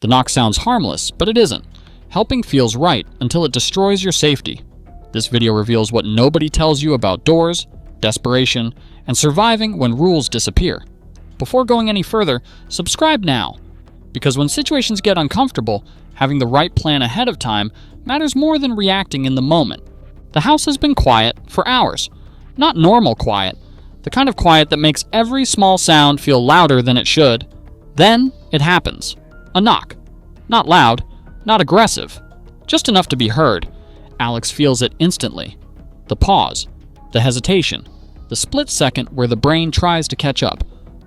The knock sounds harmless, but it isn't. Helping feels right until it destroys your safety. This video reveals what nobody tells you about doors, desperation, and surviving when rules disappear. Before going any further, subscribe now. Because when situations get uncomfortable, having the right plan ahead of time matters more than reacting in the moment. The house has been quiet for hours. Not normal quiet, the kind of quiet that makes every small sound feel louder than it should. Then it happens. A knock. Not loud, not aggressive, just enough to be heard. Alex feels it instantly. The pause, the hesitation, the split second where the brain tries to catch up.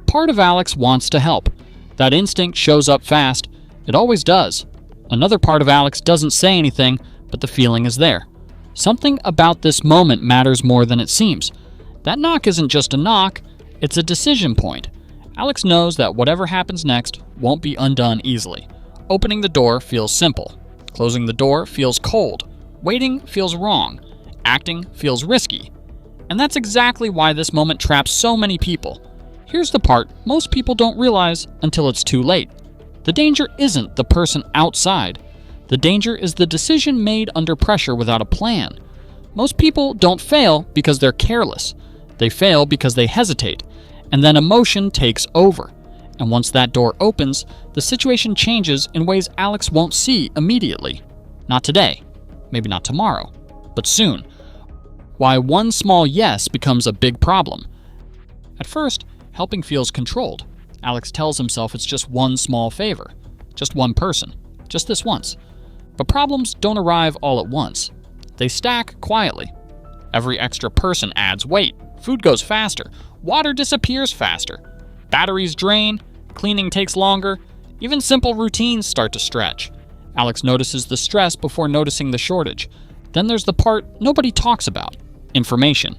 Part of Alex wants to help. That instinct shows up fast. It always does. Another part of Alex doesn't say anything, but the feeling is there. Something about this moment matters more than it seems. That knock isn't just a knock, it's a decision point. Alex knows that whatever happens next won't be undone easily. Opening the door feels simple. Closing the door feels cold. Waiting feels wrong. Acting feels risky. And that's exactly why this moment traps so many people. Here's the part most people don't realize until it's too late. The danger isn't the person outside. The danger is the decision made under pressure without a plan. Most people don't fail because they're careless. They fail because they hesitate, and then emotion takes over. And once that door opens, the situation changes in ways Alex won't see immediately. Not today, maybe not tomorrow, but soon. Why one small yes becomes a big problem. At first, helping feels controlled. Alex tells himself it's just one small favor, just one person, just this once. But problems don't arrive all at once. They stack quietly. Every extra person adds weight. Food goes faster. Water disappears faster. Batteries drain. Cleaning takes longer. Even simple routines start to stretch. Alex notices the stress before noticing the shortage. Then there's the part nobody talks about: information.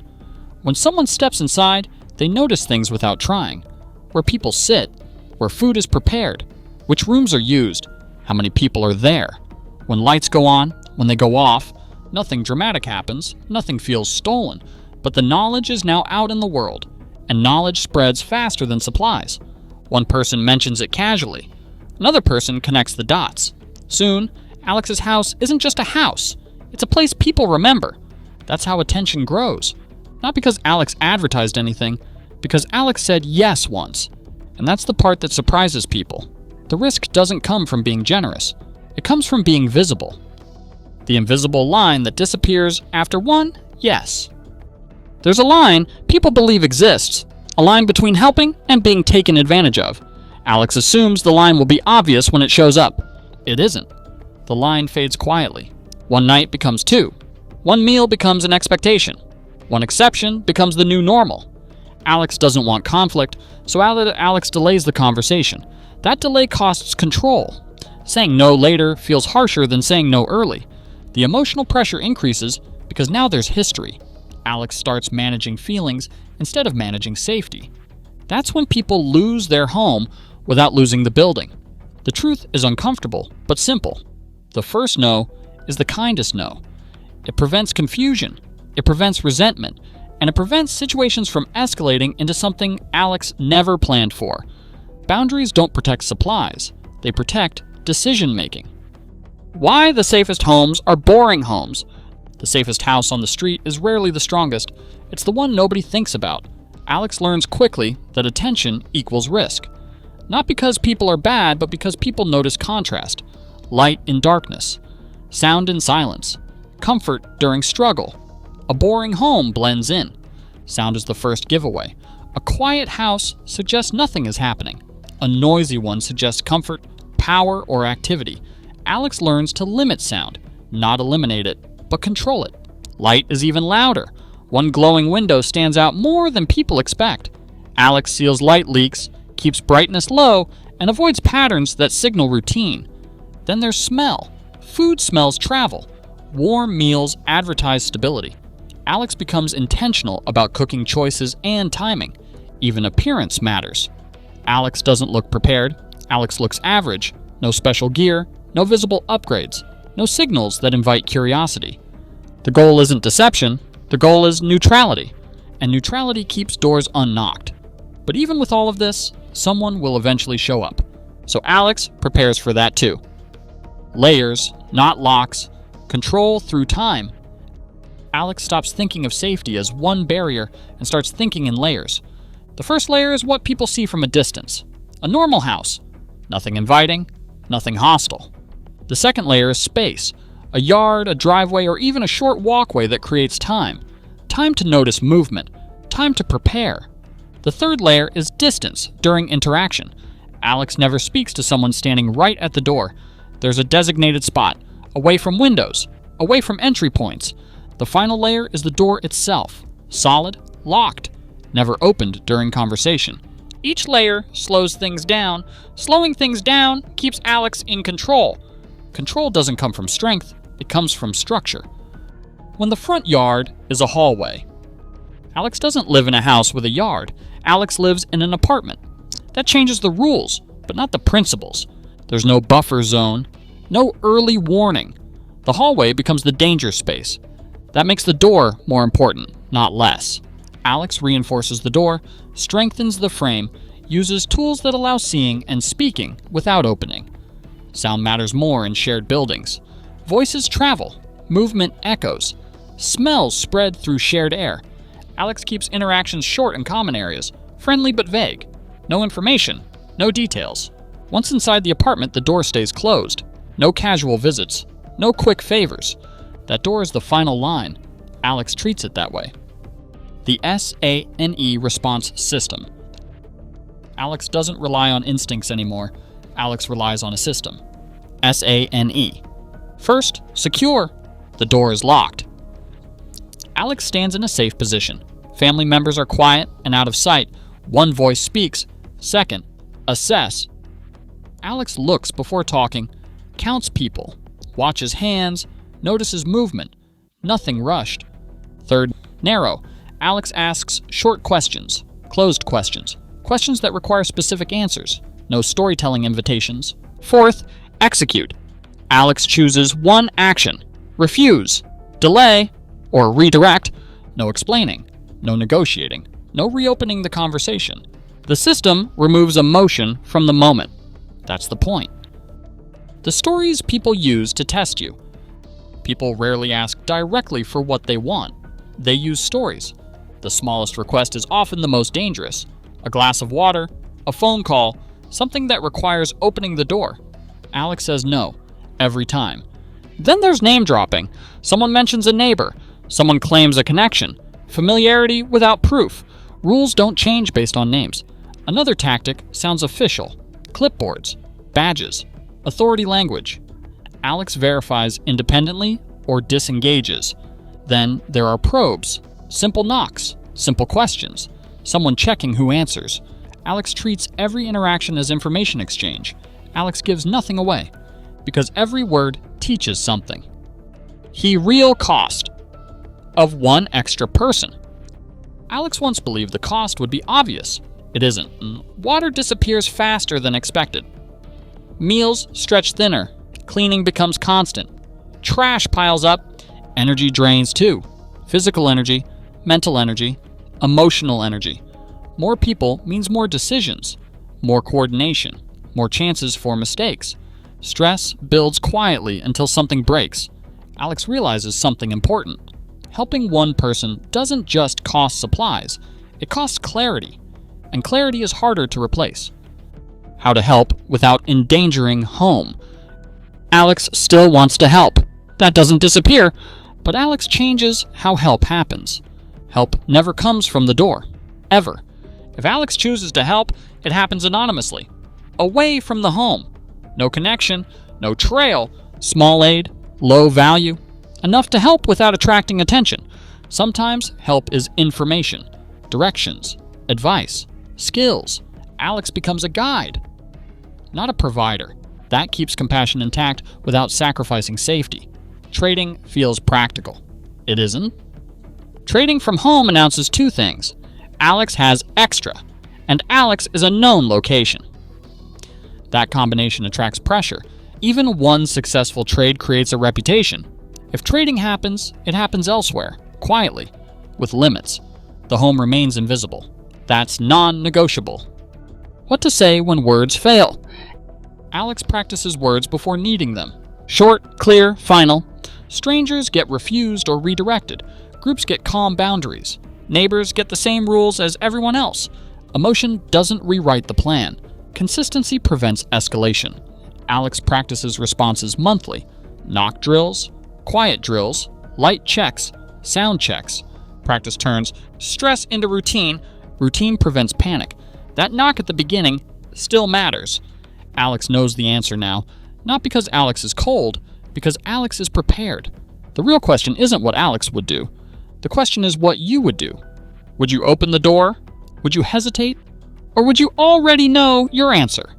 When someone steps inside, they notice things without trying. Where people sit, where food is prepared, which rooms are used, how many people are there. When lights go on, when they go off, nothing dramatic happens, nothing feels stolen, but the knowledge is now out in the world, and knowledge spreads faster than supplies. One person mentions it casually, another person connects the dots. Soon, Alex's house isn't just a house, it's a place people remember. That's how attention grows. Not because Alex advertised anything, because Alex said yes once. And that's the part that surprises people. The risk doesn't come from being generous. It comes from being visible. The invisible line that disappears after one yes. There's a line people believe exists, a line between helping and being taken advantage of. Alex assumes the line will be obvious when it shows up. It isn't. The line fades quietly. One night becomes two. One meal becomes an expectation. One exception becomes the new normal. Alex doesn't want conflict, so Alex delays the conversation. That delay costs control. Saying no later feels harsher than saying no early. The emotional pressure increases because now there's history. Alex starts managing feelings instead of managing safety. That's when people lose their home without losing the building. The truth is uncomfortable, but simple. The first no is the kindest no. It prevents confusion, it prevents resentment, and it prevents situations from escalating into something Alex never planned for. Boundaries don't protect supplies, they protect decision-making. Why the safest homes are boring homes. The safest house on the street is rarely the strongest. It's the one nobody thinks about. Alex learns quickly that attention equals risk. Not because people are bad, but because people notice contrast. Light in darkness. Sound in silence. Comfort during struggle. A boring home blends in. Sound is the first giveaway. A quiet house suggests nothing is happening. A noisy one suggests comfort, power, or activity. Alex learns to limit sound, not eliminate it, but control it. Light is even louder. One glowing window stands out more than people expect. Alex seals light leaks, keeps brightness low, and avoids patterns that signal routine. Then there's smell. Food smells travel. Warm meals advertise stability. Alex becomes intentional about cooking choices and timing. Even appearance matters. Alex doesn't look prepared. Alex looks average. No special gear, no visible upgrades, no signals that invite curiosity. The goal isn't deception, the goal is neutrality, and neutrality keeps doors unknocked. But even with all of this, someone will eventually show up. So Alex prepares for that too. Layers, not locks. Control through time. Alex stops thinking of safety as one barrier and starts thinking in layers. The first layer is what people see from a distance. A normal house. Nothing inviting, nothing hostile. The second layer is space. A yard, a driveway, or even a short walkway that creates time. Time to notice movement. Time to prepare. The third layer is distance during interaction. Alex never speaks to someone standing right at the door. There's a designated spot, away from windows, away from entry points. The final layer is the door itself. Solid, locked, never opened during conversation. Each layer slows things down. Slowing things down keeps Alex in control. Control doesn't come from strength, it comes from structure. When the front yard is a hallway. Alex doesn't live in a house with a yard. Alex lives in an apartment. That changes the rules, but not the principles. There's no buffer zone, no early warning. The hallway becomes the danger space. That makes the door more important, not less. Alex reinforces the door, strengthens the frame, uses tools that allow seeing and speaking without opening. Sound matters more in shared buildings. Voices travel, movement echoes, smells spread through shared air. Alex keeps interactions short in common areas, friendly but vague. No information, no details. Once inside the apartment, the door stays closed. No casual visits, no quick favors. That door is the final line. Alex treats it that way. The SANE response system. Alex doesn't rely on instincts anymore. Alex relies on a system. SANE. First, secure. The door is locked. Alex stands in a safe position. Family members are quiet and out of sight. One voice speaks. Second, assess. Alex looks before talking, counts people, watches hands, notices movement. Nothing rushed. Third, narrow. Alex asks short questions, closed questions, questions that require specific answers. No storytelling invitations. Fourth, execute. Alex chooses one action. Refuse, delay, or redirect. No explaining, no negotiating, no reopening the conversation. The system removes emotion from the moment. That's the point. The stories people use to test you. People rarely ask directly for what they want. They use stories. The smallest request is often the most dangerous. A glass of water, a phone call, something that requires opening the door. Alex says no, every time. Then there's name dropping. Someone mentions a neighbor. Someone claims a connection. Familiarity without proof. Rules don't change based on names. Another tactic sounds official. Clipboards, badges, authority language. Alex verifies independently or disengages. Then there are probes, simple knocks, simple questions, someone checking who answers. Alex treats every interaction as information exchange. Alex gives nothing away, because every word teaches something. Real cost of one extra person. Alex once believed the cost would be obvious. It isn't. Water disappears faster than expected. Meals stretch thinner. Cleaning becomes constant. Trash piles up. Energy drains too. Physical energy, mental energy, emotional energy. More people means more decisions, more coordination, more chances for mistakes. Stress builds quietly until something breaks. Alex realizes something important. Helping one person doesn't just cost supplies, it costs clarity, and clarity is harder to replace. How to help without endangering home. Alex still wants to help. That doesn't disappear, but Alex changes how help happens. Help never comes from the door, ever. If Alex chooses to help, it happens anonymously, away from the home. No connection, no trail, small aid, low value. Enough to help without attracting attention. Sometimes help is information, directions, advice, skills. Alex becomes a guide, not a provider. That keeps compassion intact without sacrificing safety. Trading feels practical. It isn't. Trading from home announces two things. Alex has extra, and Alex is a known location. That combination attracts pressure. Even one successful trade creates a reputation. If trading happens, it happens elsewhere, quietly, with limits. The home remains invisible. That's non-negotiable. What to say when words fail. Alex practices words before needing them. Short, clear, final. Strangers get refused or redirected. Groups get calm boundaries. Neighbors get the same rules as everyone else. Emotion doesn't rewrite the plan. Consistency prevents escalation. Alex practices responses monthly. Knock drills, quiet drills, light checks, sound checks. Practice turns stress into routine. Routine prevents panic. That knock at the beginning still matters. Alex knows the answer now, not because Alex is cold, because Alex is prepared. The real question isn't what Alex would do. The question is what you would do. Would you open the door? Would you hesitate? Or would you already know your answer?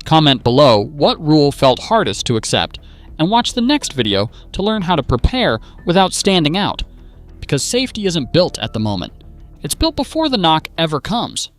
Comment below what rule felt hardest to accept, and watch the next video to learn how to prepare without standing out. Because safety isn't built at the moment. It's built before the knock ever comes.